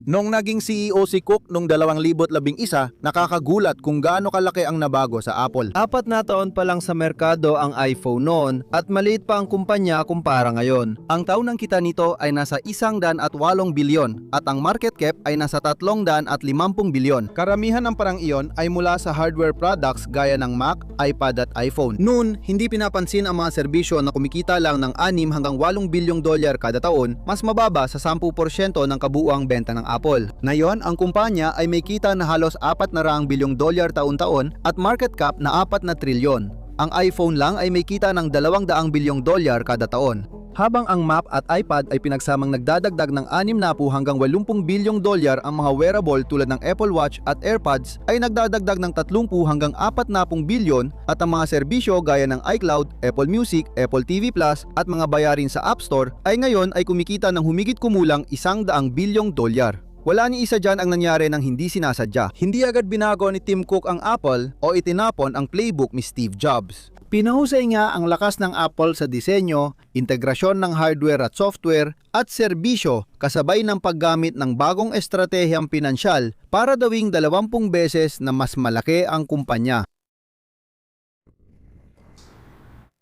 Nung naging CEO si Cook noong 2011, nakakagulat kung gaano kalaki ang nabago sa Apple. 4 na taon pa lang sa merkado ang iPhone noon at maliit pa ang kumpanya kumpara ngayon. Ang taunang kita nito ay nasa 108 bilyon at ang market cap ay nasa 350 bilyon. Karamihan ng parang iyon ay mula sa hardware products gaya ng Mac, iPad at iPhone. Noon, hindi pinapansin ang mga serbisyo na kumikita lang ng 6 hanggang 8 bilyong dolyar kada taon, mas mababa sa 10% ng kabuuang benta ng Apple. Ngayon, ang kumpanya ay may kita na halos 400 bilyong dolyar taon-taon at market cap na 4 na trilyon. Ang iPhone lang ay may kita ng 200 bilyong dolyar kada taon. Habang ang Mac at iPad ay pinagsamang nagdadagdag ng 60 hanggang 80 bilyong dolyar, ang mga wearable tulad ng Apple Watch at AirPods ay nagdadagdag ng 30 hanggang 40 bilyon at ang mga serbisyo gaya ng iCloud, Apple Music, Apple TV Plus at mga bayarin sa App Store ay ngayon ay kumikita ng humigit kumulang 100 bilyong dolyar. Wala ni isa dyan ang nangyari ng hindi sinasadya. Hindi agad binago ni Tim Cook ang Apple o itinapon ang playbook ni Steve Jobs. Pinahusay nga ang lakas ng Apple sa disenyo, integrasyon ng hardware at software at serbisyo kasabay ng paggamit ng bagong estratehiyang pinansyal para dawing 20 beses na mas malaki ang kumpanya.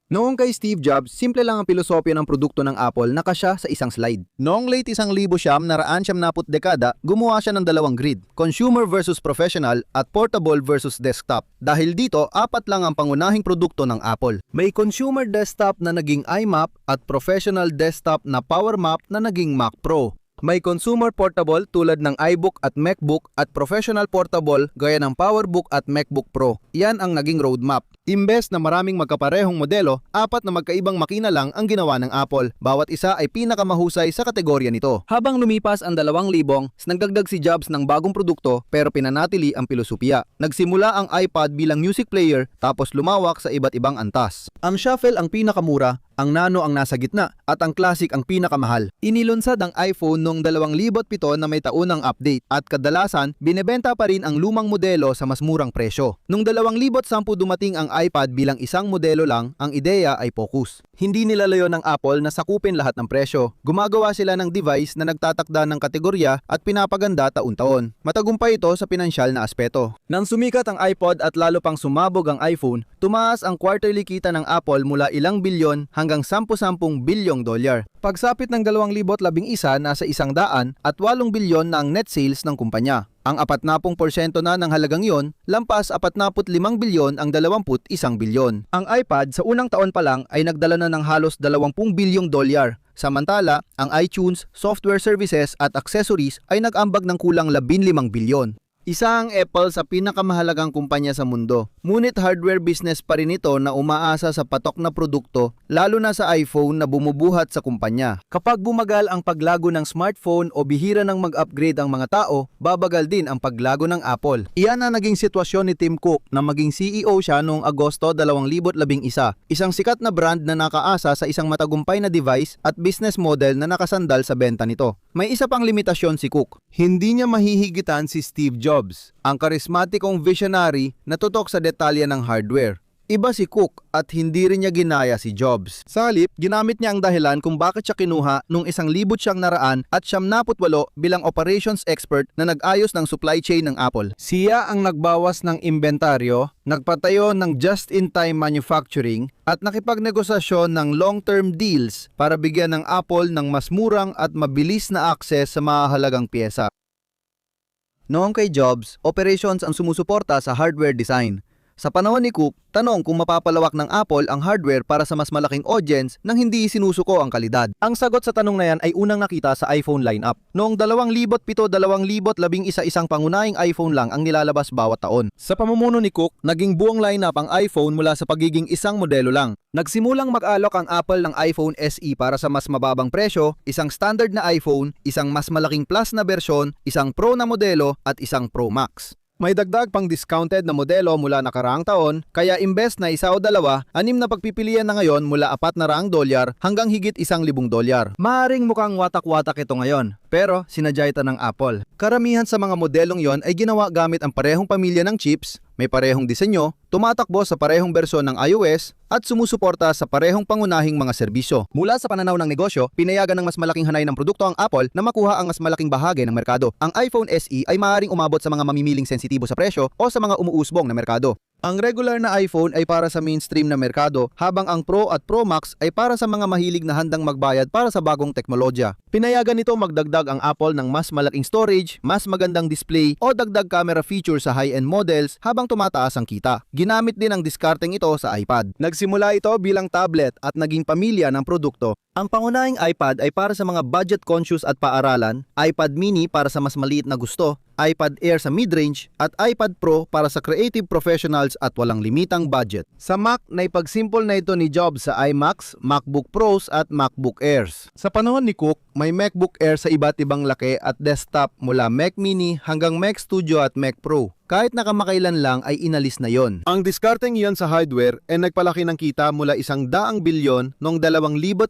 Noong kay Steve Jobs, simple lang ang pilosopya ng produkto ng Apple na kasya sa isang slide. Noong late 1970 dekada, gumawa siya ng dalawang grid, consumer versus professional at portable versus desktop. Dahil dito, 4 lang ang pangunahing produkto ng Apple. May consumer desktop na naging iMac at professional desktop na PowerMac na naging Mac Pro. May consumer portable tulad ng iBook at MacBook at professional portable gaya ng PowerBook at MacBook Pro. Iyan ang naging roadmap. Imbes na maraming magkaparehong modelo, 4 na magkaibang makina lang ang ginawa ng Apple. Bawat isa ay pinakamahusay sa kategorya nito. Habang lumipas ang 2,000, nagdagdag si Jobs ng bagong produkto pero pinanatili ang pilosopiya. Nagsimula ang iPad bilang music player tapos lumawak sa iba't ibang antas. Ang Shuffle ang pinakamura, ang Nano ang nasa gitna at ang Classic ang pinakamahal. Inilunsad ang iPhone noong 2007 na may taunang update at kadalasan binebenta pa rin ang lumang modelo sa mas murang presyo. Noong 2010 dumating ang iPad bilang isang modelo lang, ang ideya ay focus. Hindi nilalayo ng Apple na sakupin lahat ng presyo. Gumagawa sila ng device na nagtatakda ng kategorya at pinapaganda taon-taon. Matagumpay ito sa pinansyal na aspeto. Nang sumikat ang iPod at lalo pang sumabog ang iPhone, tumaas ang quarterly kita ng Apple mula ilang bilyon hanggang 10 bilyong dolyar. Pagsapit ng 2011, nasa 100 at 8 bilyon na ang net sales ng kumpanya. Ang 40% na ng halagang iyon, lampas 45 bilyon ang 21 bilyon. Ang iPad sa unang taon pa lang ay nagdala na ng halos 20 bilyong dolyar. Samantala, ang iTunes, software services at accessories ay nag-ambag ng kulang 15 bilyon. Isa ang Apple sa pinakamahalagang kumpanya sa mundo. Ngunit hardware business pa rin ito na umaasa sa patok na produkto, lalo na sa iPhone na bumubuhat sa kumpanya. Kapag bumagal ang paglago ng smartphone o bihira ng mag-upgrade ang mga tao, babagal din ang paglago ng Apple. Iyan ang naging sitwasyon ni Tim Cook na maging CEO siya noong Agosto 2011. Isang sikat na brand na nakaasa sa isang matagumpay na device at business model na nakasandal sa benta nito. May isa pang limitasyon si Cook. Hindi niya mahihigitan si Steve Jobs, ang karismatikong visionary na tutok sa detalye ng hardware. Iba si Cook at hindi rin niya ginaya si Jobs. Sa halip, ginamit niya ang dahilan kung bakit siya kinuha noong 1998 bilang operations expert na nag-ayos ng supply chain ng Apple. Siya ang nagbawas ng inventaryo, nagpatayo ng just-in-time manufacturing at nakipagnegosasyon ng long-term deals para bigyan ng Apple ng mas murang at mabilis na access sa mahalagang pyesa. Noong kay Jobs, operations ang sumusuporta sa hardware design. Sa panahon ni Cook, tanong kung mapapalawak ng Apple ang hardware para sa mas malaking audience nang hindi sinusuko ang kalidad. Ang sagot sa tanong na yan ay unang nakita sa iPhone lineup. Noong 2007-2011, isang pangunahing iPhone lang ang nilalabas bawat taon. Sa pamumuno ni Cook, naging buong lineup ang iPhone mula sa pagiging isang modelo lang. Nagsimulang mag-alok ang Apple ng iPhone SE para sa mas mababang presyo, isang standard na iPhone, isang mas malaking Plus na bersyon, isang Pro na modelo at isang Pro Max. May dagdag pang discounted na modelo mula nakaraang taon, kaya imbes na isa o dalawa, 6 na pagpipilian na ngayon mula 400 dolyar hanggang higit 1,000 dolyar. Maaring mukhang watak-watak ito ngayon, pero sinadya ito ng Apple. Karamihan sa mga modelong yon ay ginawa gamit ang parehong pamilya ng chips, May parehong disenyo, tumatakbo sa parehong bersyon ng iOS at sumusuporta sa parehong pangunahing mga serbisyo. Mula sa pananaw ng negosyo, pinayagan ng mas malaking hanay ng produkto ang Apple na makuha ang mas malaking bahagi ng merkado. Ang iPhone SE ay maaaring umabot sa mga mamimiling sensitibo sa presyo o sa mga umuusbong na merkado. Ang regular na iPhone ay para sa mainstream na merkado, habang ang Pro at Pro Max ay para sa mga mahilig na handang magbayad para sa bagong teknolohiya. Pinayagan nito magdagdag ang Apple ng mas malaking storage, mas magandang display o dagdag camera feature sa high-end models habang tumataas ang kita. Ginamit din ang diskarteng ito sa iPad. Nagsimula ito bilang tablet at naging pamilya ng produkto. Ang pangunahing iPad ay para sa mga budget-conscious at paaralan, iPad mini para sa mas maliit na gusto, iPad Air sa mid-range at iPad Pro para sa creative professionals at walang limitang budget. Sa Mac, naipagsimple na ito ni Jobs sa iMacs, MacBook Pros at MacBook Airs. Sa panahon ni Cook, may MacBook Air sa iba't ibang laki at desktop mula Mac Mini hanggang Mac Studio at Mac Pro. Kahit nakamakailan lang ay inalis na yon. Ang diskarteng iyon sa hardware ay nagpalaki ng kita mula 100 bilyon noong 2011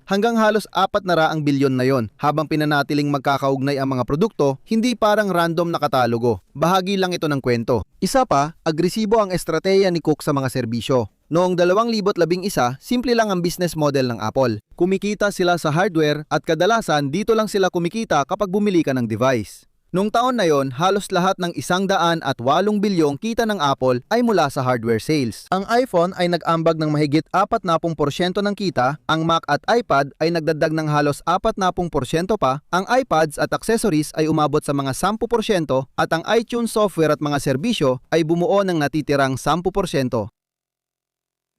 hanggang halos 400 bilyon na yon. Habang pinanatiling magkakaugnay ang mga produkto, hindi parang random na katalogo. Bahagi lang ito ng kwento. Isa pa, agresibo ang estratehiya ni Cook sa mga serbisyo. Noong 2011, simple lang ang business model ng Apple. Kumikita sila sa hardware at kadalasan dito lang sila kumikita kapag bumili ka ng device. Noong taon na yon, halos lahat ng 108 bilyong kita ng Apple ay mula sa hardware sales. Ang iPhone ay nag-ambag ng mahigit 40% ng kita, ang Mac at iPad ay nagdagdag ng halos 40% pa, ang iPads at accessories ay umabot sa mga 10% at ang iTunes software at mga serbisyo ay bumuo ng natitirang 10%.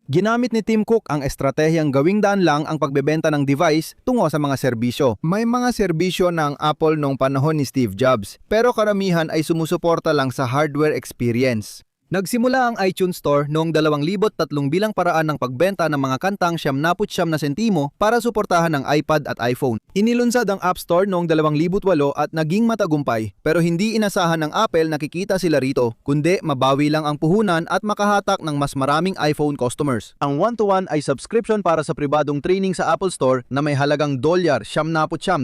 Ginamit ni Tim Cook ang estratehiyang gawing daan lang ang pagbebenta ng device tungo sa mga serbisyo. May mga serbisyo ng Apple noong panahon ni Steve Jobs, pero karamihan ay sumusuporta lang sa hardware experience. Nagsimula ang iTunes Store noong 2003 bilang paraan ng pagbenta ng mga kantang 99 na sentimo para suportahan ang iPad at iPhone. Inilunsad ang App Store noong 2008 at naging matagumpay, pero hindi inasahan ng Apple na kikita sila rito, kundi mabawi lang ang puhunan at makahatak ng mas maraming iPhone customers. Ang one-to-one ay subscription para sa pribadong training sa Apple Store na may halagang $99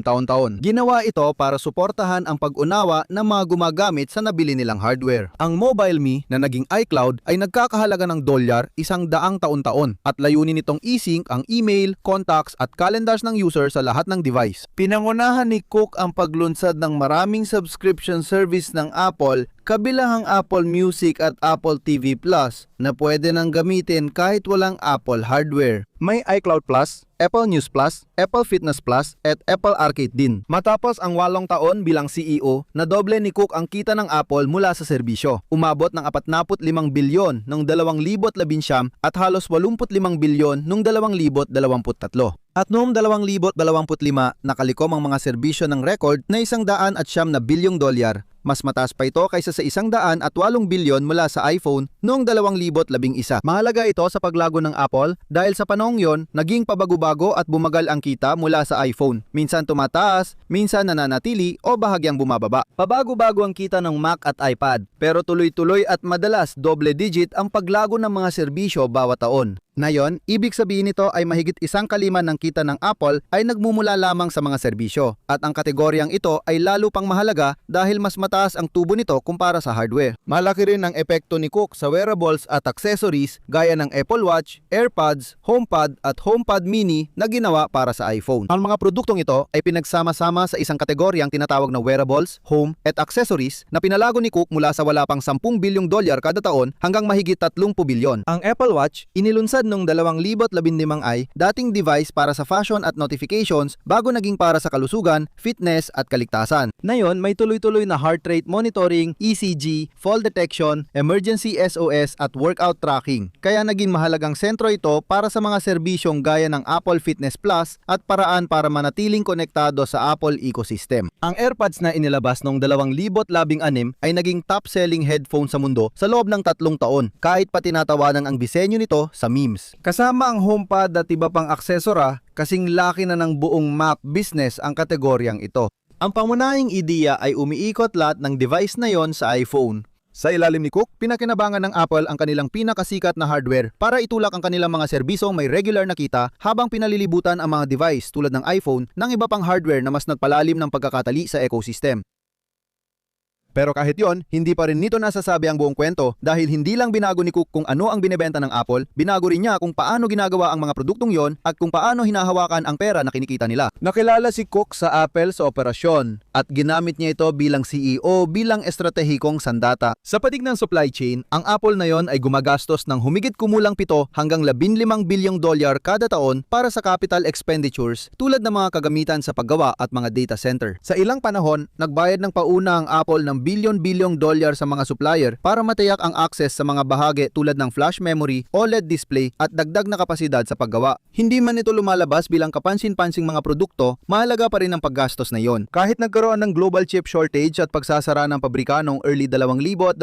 taon-taon. Ginawa ito para suportahan ang pag-unawa ng mga gumagamit sa nabili nilang hardware. Ang MobileMe na naging iCloud ay nagkakahalaga ng $100 taon-taon at layunin nitong i-sync ang email, contacts at calendars ng user sa lahat ng device. Pinangunahan ni Cook ang paglunsad ng maraming subscription service ng Apple, kabilang ang Apple Music at Apple TV Plus na pwede nang gamitin kahit walang Apple hardware. May iCloud Plus, Apple News Plus, Apple Fitness Plus at Apple Arcade din. Matapos ang 8 taon bilang CEO, nadoble ni Cook ang kita ng Apple mula sa serbisyo. Umabot ng 45 bilyon noong 2019 at halos 85 bilyon noong 2023. At noong 2025, nakalikom ang mga serbisyo ng record na $109 bilyong. Mas mataas pa ito kaysa sa 108 bilyon mula sa iPhone noong 2011. Mahalaga ito sa paglago ng Apple dahil sa panahong yon, naging pabago-bago at bumagal ang kita mula sa iPhone. Minsan tumataas, minsan nananatili o bahagyang bumababa. Pabago-bago ang kita ng Mac at iPad, pero tuloy-tuloy at madalas double digit ang paglago ng mga serbisyo bawat taon. Ngayon, ibig sabihin nito ay mahigit 1/5 ng kita ng Apple ay nagmumula lamang sa mga serbisyo at ang kategoryang ito ay lalo pang mahalaga dahil mas mataas ang tubo nito kumpara sa hardware. Malaki rin ang epekto ni Cook sa wearables at accessories gaya ng Apple Watch, AirPods, HomePod at HomePod Mini na ginawa para sa iPhone. Ang mga produktong ito ay pinagsama-sama sa isang kategoryang tinatawag na wearables, home at accessories na pinalago ni Cook mula sa wala pang $10 bilyong kada taon hanggang mahigit 30 bilyon. Ang Apple Watch inilunsad noong 2015 ay dating device para sa fashion at notifications bago naging para sa kalusugan, fitness at kaligtasan. Ngayon, may tuloy-tuloy na heart rate monitoring, ECG, fall detection, emergency SOS at workout tracking. Kaya naging mahalagang sentro ito para sa mga serbisyong gaya ng Apple Fitness Plus at paraan para manatiling konektado sa Apple ecosystem. Ang AirPods na inilabas noong 2016 ay naging top-selling headphone sa mundo sa loob ng 3 taon, kahit pa tinatawanan ang disenyo nito sa memes. Kasama ang HomePod at iba pang aksesora, kasing laki na ng buong Mac business ang kategoryang ito. Ang pangunahing ideya ay umiikot lahat ng device na yon sa iPhone. Sa ilalim ni Cook, pinakinabangan ng Apple ang kanilang pinakasikat na hardware para itulak ang kanilang mga serbisyong may regular na kita habang pinalilibutan ang mga device tulad ng iPhone ng iba pang hardware na mas nagpalalim ng pagkakatali sa ecosystem. Pero kahit yon, hindi pa rin nito nasasabi ang buong kwento dahil hindi lang binago ni Cook kung ano ang binebenta ng Apple, binago rin niya kung paano ginagawa ang mga produktong yon at kung paano hinahawakan ang pera na kinikita nila. Nakilala si Cook sa Apple sa operasyon at ginamit niya ito bilang CEO bilang estratehikong sandata. Sa panig ng supply chain, ang Apple na yon ay gumagastos ng humigit kumulang 7 hanggang 15 bilyong dolyar kada taon para sa capital expenditures tulad ng mga kagamitan sa paggawa at mga data center. Sa ilang panahon, nagbayad ng pauna ang Apple ng bilyon-bilyong dolyar sa mga supplier para matiyak ang access sa mga bahagi tulad ng flash memory, OLED display at dagdag na kapasidad sa paggawa. Hindi man ito lumalabas bilang kapansin-pansing mga produkto, mahalaga pa rin ang paggastos na yon. Kahit nagkaroon ng global chip shortage at pagsasara ng pabrika noong early 2020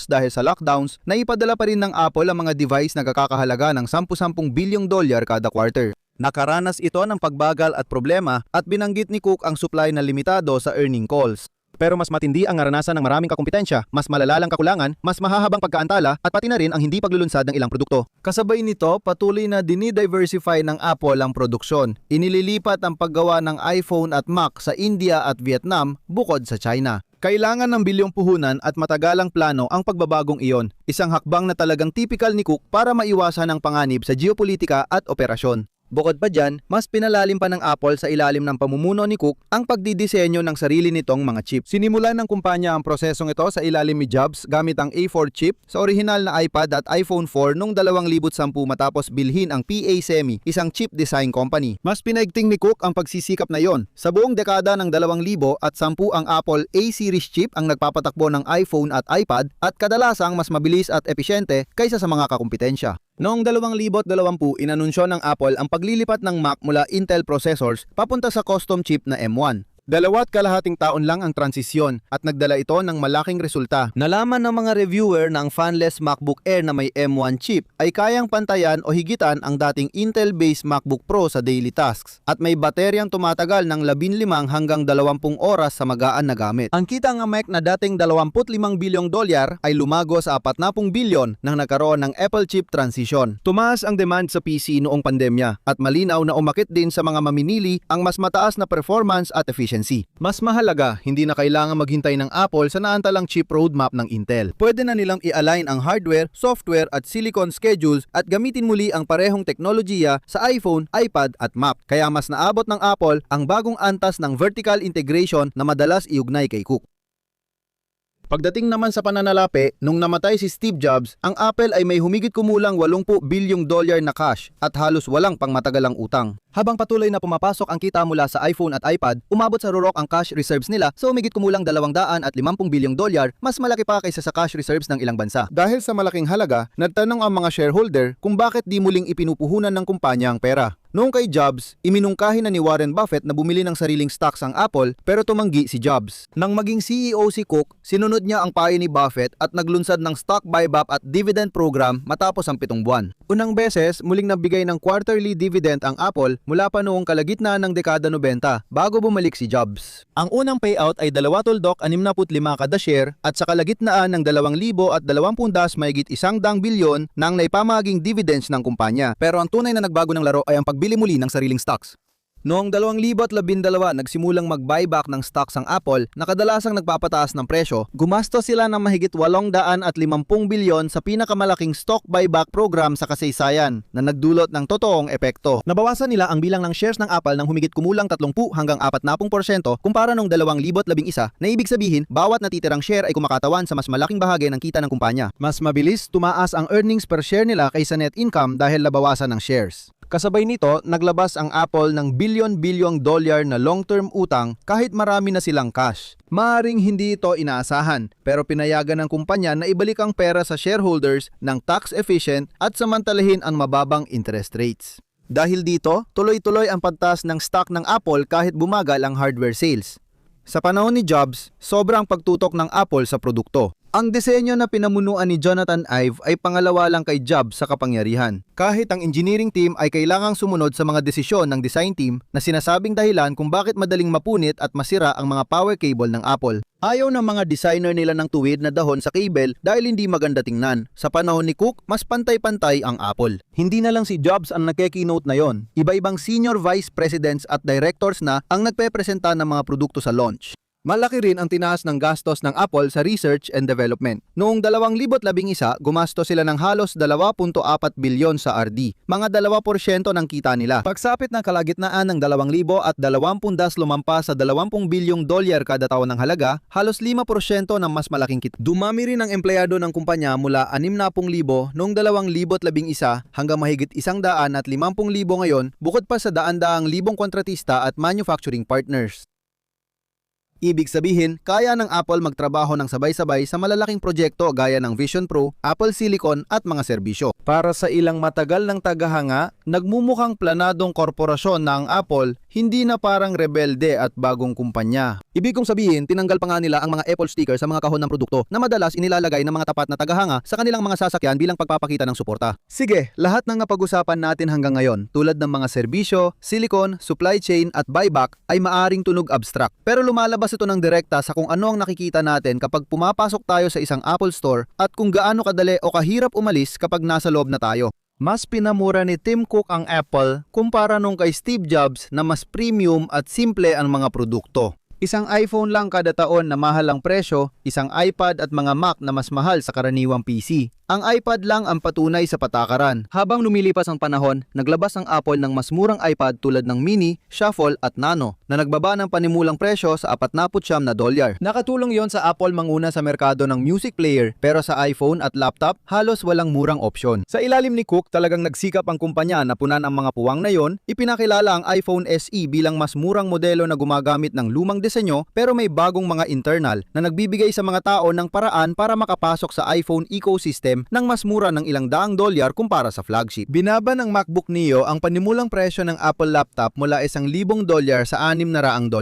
dahil sa lockdowns, naipadala pa rin ng Apple ang mga device na kakahalaga ng 10-10 bilyong dolyar kada quarter. Nakaranas ito ng pagbagal at problema at binanggit ni Cook ang supply na limitado sa earning calls. Pero mas matindi ang naranasan ng maraming kakumpetensya, mas malalalang kakulangan, mas mahahabang pagkaantala at pati na rin ang hindi paglulunsad ng ilang produkto. Kasabay nito, patuloy na dinidiversify ng Apple ang produksyon. Inililipat ang paggawa ng iPhone at Mac sa India at Vietnam bukod sa China. Kailangan ng bilyong puhunan at matagalang plano ang pagbabagong iyon, isang hakbang na talagang typical ni Cook para maiwasan ang panganib sa geopolitika at operasyon. Bukod pa dyan, mas pinalalim pa ng Apple sa ilalim ng pamumuno ni Cook ang pagdidisenyo ng sarili nitong mga chip. Sinimulan ng kumpanya ang prosesong ito sa ilalim ni Jobs gamit ang A4 chip sa orihinal na iPad at iPhone 4 noong 2010 matapos bilhin ang PA Semi, isang chip design company. Mas pinaigting ni Cook ang pagsisikap na yon. Sa buong dekada ng 2010 ang Apple A-series chip ang nagpapatakbo ng iPhone at iPad at kadalasang mas mabilis at episyente kaysa sa mga kakumpetensya. Noong 2020, inanunsyo ng Apple ang paglilipat ng Mac mula Intel processors papunta sa custom chip na M1. 2.5 taon lang ang transisyon at nagdala ito ng malaking resulta. Nalaman ng mga reviewer na ang fanless MacBook Air na may M1 chip ay kayang pantayan o higitan ang dating Intel-based MacBook Pro sa daily tasks at may bateryang tumatagal ng 15 hanggang 20 oras sa magaan na gamit. Ang kita ng Mac na dating 25 bilyong dolyar ay lumago sa 40 bilyon nang nagkaroon ng Apple chip transition. Tumaas ang demand sa PC noong pandemya at malinaw na umakit din sa mga maminili ang mas mataas na performance at efficiency. Mas mahalaga, hindi na kailangan maghintay ng Apple sa naantalang chip roadmap ng Intel. Pwede na nilang i-align ang hardware, software at silicon schedules at gamitin muli ang parehong teknolohiya sa iPhone, iPad at Mac. Kaya mas naabot ng Apple ang bagong antas ng vertical integration na madalas iugnay kay Cook. Pagdating naman sa pananalapi, nung namatay si Steve Jobs, ang Apple ay may humigit kumulang 80 bilyong dolyar na cash at halos walang pangmatagalang utang. Habang patuloy na pumapasok ang kita mula sa iPhone at iPad, umabot sa rurok ang cash reserves nila sa humigit kumulang 250 bilyong dolyar, mas malaki pa kaysa sa cash reserves ng ilang bansa. Dahil sa malaking halaga, nagtanong ang mga shareholder kung bakit di muling ipinupuhunan ng kumpanya ang pera. Noong kay Jobs, iminungkahi na ni Warren Buffett na bumili ng sariling stocks ang Apple pero tumanggi si Jobs. Nang maging CEO si Cook, sinunod niya ang payo ni Buffett at naglunsad ng stock buyback at dividend program matapos ang 7 buwan. Unang beses, muling nagbigay ng quarterly dividend ang Apple mula pa noong kalagitnaan ng dekada 90 bago bumalik si Jobs. Ang unang payout ay $2.65 kada share at sa kalagitnaan ng 2020 mahigit 100 bilyon nang naipamahaging dividends ng kumpanya. Pero ang tunay na nagbago ng laro ay ang pagbili muli ng sariling stocks. Noong 2012, nagsimulang mag-buyback ng stocks ang Apple na kadalasang nagpapataas ng presyo. Gumastos sila ng mahigit 850 bilyon sa pinakamalaking stock buyback program sa kasaysayan na nagdulot ng totoong epekto. Nabawasan nila ang bilang ng shares ng Apple ng humigit kumulang 30 hanggang 40% kumpara noong 2011 na ibig sabihin bawat natitirang share ay kumakatawan sa mas malaking bahagi ng kita ng kumpanya. Mas mabilis tumaas ang earnings per share nila kaysa net income dahil nabawasan ng shares. Kasabay nito, naglabas ang Apple ng bilyon-bilyong dolyar na long-term utang kahit marami na silang cash. Maaring hindi ito inaasahan, pero pinayagan ng kumpanya na ibalik ang pera sa shareholders ng tax-efficient at samantalahin ang mababang interest rates. Dahil dito, tuloy-tuloy ang pagtaas ng stock ng Apple kahit bumagal ang hardware sales. Sa panahon ni Jobs, sobrang pagtutok ng Apple sa produkto. Ang disenyo na pinamunuan ni Jonathan Ive ay pangalawa lang kay Jobs sa kapangyarihan. Kahit ang engineering team ay kailangang sumunod sa mga desisyon ng design team na sinasabing dahilan kung bakit madaling mapunit at masira ang mga power cable ng Apple. Ayaw ng mga designer nila ng tuwid na dahon sa cable dahil hindi maganda tingnan. Sa panahon ni Cook, mas pantay-pantay ang Apple. Hindi na lang si Jobs ang nagke-keynote na yon. Iba-ibang senior vice presidents at directors na ang nagpe-presenta ng mga produkto sa launch. Malaki rin ang tinaas ng gastos ng Apple sa research and development. Noong 2011, gumastos sila ng halos 2.4 bilyon sa R&D, mga 2% ng kita nila. Pagsapit ng kalagitnaan ng 2000 at 20 lumampa sa 20 bilyong dolyar kada taon ng halaga, halos 5% ng mas malaking kita. Dumami rin ang empleyado ng kumpanya mula 60,000 noong 2011 hanggang mahigit 150,000 ngayon, bukod pa sa daan-daang libong kontratista at manufacturing partners. Ibig sabihin, kaya ng Apple magtrabaho ng sabay-sabay sa malalaking proyekto gaya ng Vision Pro, Apple Silicon at mga serbisyo. Para sa ilang matagal ng tagahanga, nagmumukhang planadong korporasyon na ang Apple, hindi na parang rebelde at bagong kumpanya. Ibig kong sabihin, tinanggal pa nga nila ang mga Apple sticker sa mga kahon ng produkto na madalas inilalagay ng mga tapat na tagahanga sa kanilang mga sasakyan bilang pagpapakita ng suporta. Sige, lahat ng napag-usapan natin hanggang ngayon, tulad ng mga serbisyo, silicon, supply chain at buyback ay maaring tunog abstract. Pero lumalabas ito ng direkta sa kung ano ang nakikita natin kapag pumapasok tayo sa isang Apple Store at kung gaano kadali o kahirap umalis kapag nasa loob na tayo. Mas pinamura ni Tim Cook ang Apple kumpara nung kay Steve Jobs na mas premium at simple ang mga produkto. Isang iPhone lang kada taon na mahal ang presyo, isang iPad at mga Mac na mas mahal sa karaniwang PC. Ang iPad lang ang patunay sa patakaran. Habang lumilipas ang panahon, naglabas ang Apple ng mas murang iPad tulad ng Mini, Shuffle at Nano na nagbaba ng panimulang presyo sa $49. Nakatulong yon sa Apple manguna sa merkado ng music player, pero sa iPhone at laptop, halos walang murang opsyon. Sa ilalim ni Cook, talagang nagsikap ang kumpanya na punan ang mga puwang na yon. Ipinakilala ang iPhone SE bilang mas murang modelo na gumagamit ng lumang disenyo pero may bagong mga internal na nagbibigay sa mga tao ng paraan para makapasok sa iPhone ecosystem ng mas mura ng ilang daang dolyar kumpara sa flagship. Binaba ng MacBook Neo ang panimulang presyo ng Apple laptop mula $1,000 sa $600,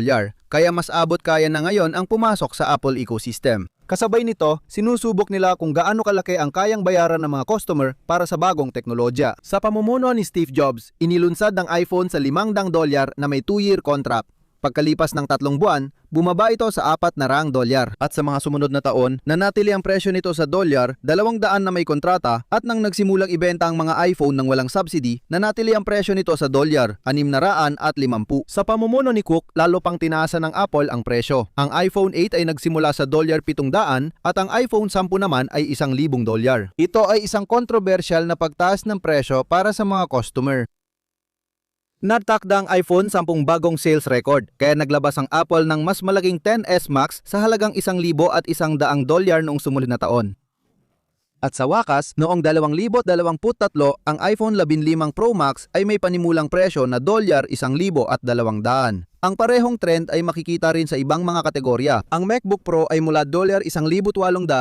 kaya mas abot kaya na ngayon ang pumasok sa Apple ecosystem. Kasabay nito, sinusubok nila kung gaano kalaki ang kayang bayaran ng mga customer para sa bagong teknolohiya. Sa pamumuno ni Steve Jobs, inilunsad ng iPhone sa $500 na may 2-year contract. Pagkalipas ng 3 buwan, bumaba ito sa $400. At sa mga sumunod na taon, nanatili ang presyo nito sa $200 na may kontrata at nang nagsimulang ibenta ang mga iPhone ng walang subsidy, nanatili ang presyo nito sa $650. Sa pamumuno ni Cook, lalo pang tinaasa ng Apple ang presyo. Ang iPhone 8 ay nagsimula sa $700 at ang iPhone 10 naman ay $1,000. Ito ay isang controversial na pagtaas ng presyo para sa mga customer. Natakda ang iPhone 10 bagong sales record, kaya naglabas ang Apple ng mas malaking XS Max sa halagang $1,100 noong sumunod na taon. At sa wakas, noong 2023, ang iPhone 15 Pro Max ay may panimulang presyo na $1,200. Ang parehong trend ay makikita rin sa ibang mga kategorya. Ang MacBook Pro ay mula $1,800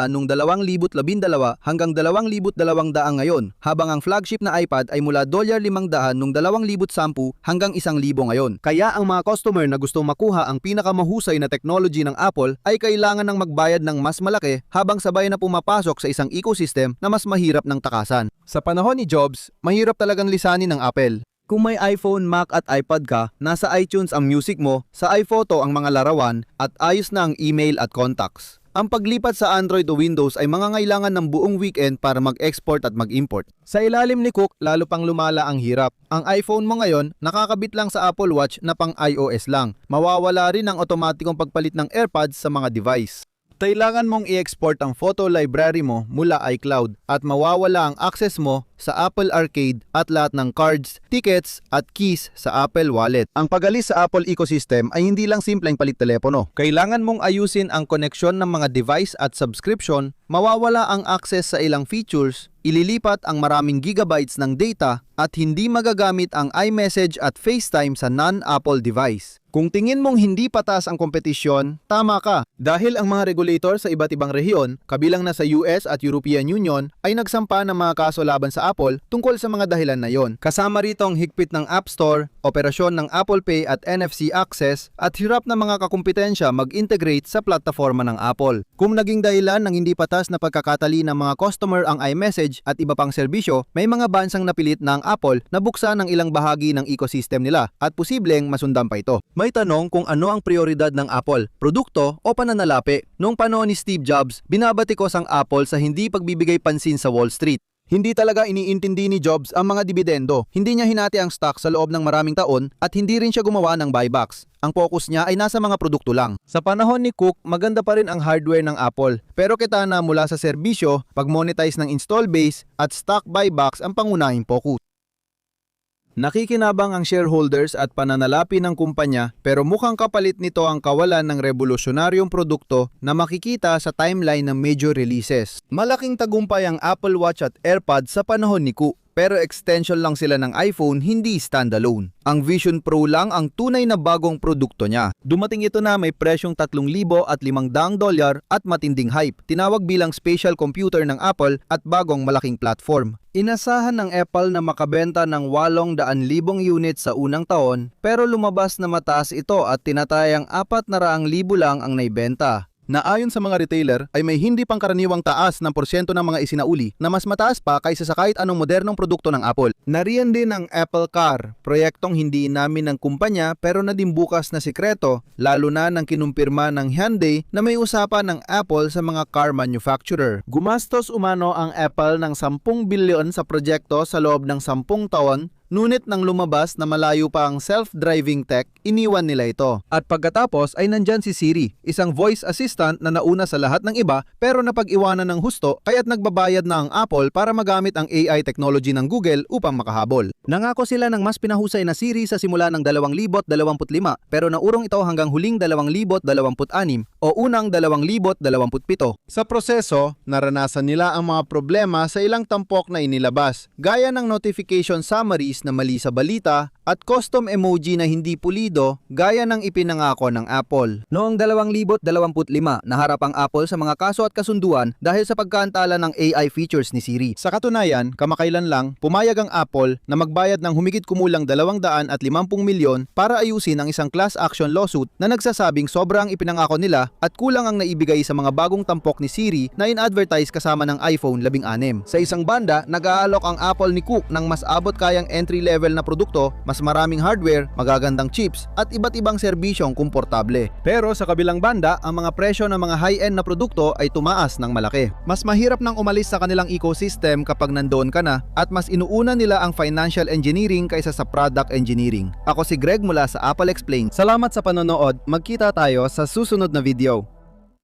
noong 2012 hanggang $2,200 ngayon, habang ang flagship na iPad ay mula $500 noong 2010 hanggang $1,000 ngayon. Kaya ang mga customer na gustong makuha ang pinakamahusay na technology ng Apple ay kailangan ng magbayad ng mas malaki habang sabay na pumapasok sa isang ecosystem na mas mahirap ng takasan. Sa panahon ni Jobs, mahirap talagang lisanin ng Apple. Kung may iPhone, Mac at iPad ka, nasa iTunes ang music mo, sa iPhoto ang mga larawan, at ayos na ang email at contacts. Ang paglipat sa Android o Windows ay mangangailangan ng buong weekend para mag-export at mag-import. Sa ilalim ni Cook, lalo pang lumala ang hirap. Ang iPhone mo ngayon, nakakabit lang sa Apple Watch na pang iOS lang. Mawawala rin ang otomatikong pagpalit ng AirPods sa mga device. Kailangan mong i-export ang photo library mo mula iCloud at mawawala ang access mo sa Apple Arcade at lahat ng cards, tickets at keys sa Apple Wallet. Ang pag-alis sa Apple ecosystem ay hindi lang simpleng palit telepono. Kailangan mong ayusin ang koneksyon ng mga device at subscription, mawawala ang access sa ilang features, ililipat ang maraming gigabytes ng data at hindi magagamit ang iMessage at FaceTime sa non-Apple device. Kung tingin mong hindi patas ang kompetisyon, tama ka. Dahil ang mga regulator sa iba't ibang rehiyon, kabilang na sa US at European Union, ay nagsampa ng mga kaso laban sa Apple tungkol sa mga dahilan na yon. Kasama rito ang higpit ng App Store, operasyon ng Apple Pay at NFC access, at hirap na mga kakumpetensya mag-integrate sa plataforma ng Apple. Kung naging dahilan ng hindi patas na pagkakatali ng mga customer ang iMessage at iba pang serbisyo, may mga bansang napilit na ang Apple na buksan ang ilang bahagi ng ecosystem nila at posibleng masundan pa ito. May tanong kung ano ang prioridad ng Apple, produkto o pananalapi. Noong panahon ni Steve Jobs, binabatikos ang Apple sa hindi pagbibigay pansin sa Wall Street. Hindi talaga iniintindi ni Jobs ang mga dibidendo. Hindi niya hinati ang stock sa loob ng maraming taon at hindi rin siya gumawa ng buybacks. Ang focus niya ay nasa mga produkto lang. Sa panahon ni Cook, maganda pa rin ang hardware ng Apple. Pero kita na mula sa serbisyo, pag-monetize ng install base at stock buybacks ang pangunahing focus. Nakikinabang ang shareholders at pananalapi ng kumpanya pero mukhang kapalit nito ang kawalan ng revolusyonaryong produkto na makikita sa timeline ng major releases. Malaking tagumpay ang Apple Watch at AirPods sa panahon ni Cook. Pero extension lang sila ng iPhone, hindi standalone. Ang Vision Pro lang ang tunay na bagong produkto niya. Dumating ito na may presyong $3,500 at matinding hype. Tinawag bilang special computer ng Apple at bagong malaking platform. Inasahan ng Apple na makabenta ng 800,000 units sa unang taon pero lumabas na mataas ito at tinatayang 400,000 lang ang naibenta. Na ayon sa mga retailer ay may hindi pangkaraniwang taas ng porsyento ng mga isinauli na mas mataas pa kaysa sa kahit anong modernong produkto ng Apple. Nariyan din ang Apple Car, proyektong hindi inamin ng kumpanya pero nadimbukas na sikreto lalo na nang kinumpirma ng Hyundai na may usapan ng Apple sa mga car manufacturer. Gumastos umano ang Apple ng 10 bilyon sa proyekto sa loob ng 10 taon. Ngunit nang lumabas na malayo pa ang self-driving tech, iniwan nila ito. At pagkatapos ay nandyan si Siri, isang voice assistant na nauna sa lahat ng iba pero napag-iwanan ng husto kaya't nagbabayad na ang Apple para magamit ang AI technology ng Google upang makahabol. Nangako sila ng mas pinahusay na Siri sa simula ng 2025 pero naurong ito hanggang huling 2026 o unang 2027. Sa proseso, naranasan nila ang mga problema sa ilang tampok na inilabas, gaya ng notification summaries na mali sa balita at custom emoji na hindi pulido gaya ng ipinangako ng Apple. Noong 2025, naharap ang Apple sa mga kaso at kasunduan dahil sa pagkaantala ng AI features ni Siri. Sa katunayan, kamakailan lang, pumayag ang Apple na magbayad ng humigit kumulang 250 milyon para ayusin ang isang class action lawsuit na nagsasabing sobrang ipinangako nila at kulang ang naibigay sa mga bagong tampok ni Siri na in-advertise kasama ng iPhone 16. Sa isang banda, nag-aalok ang Apple ni Cook ng mas abot kayang entry-level na produkto, mas maraming hardware, magagandang chips at iba't ibang serbisyong komportable. Pero sa kabilang banda, ang mga presyo ng mga high-end na produkto ay tumaas ng malaki. Mas mahirap nang umalis sa kanilang ecosystem kapag nandoon ka na at mas inuuna nila ang financial engineering kaysa sa product engineering. Ako si Greg mula sa Apple Explained. Salamat sa panonood. Magkita tayo sa susunod na video.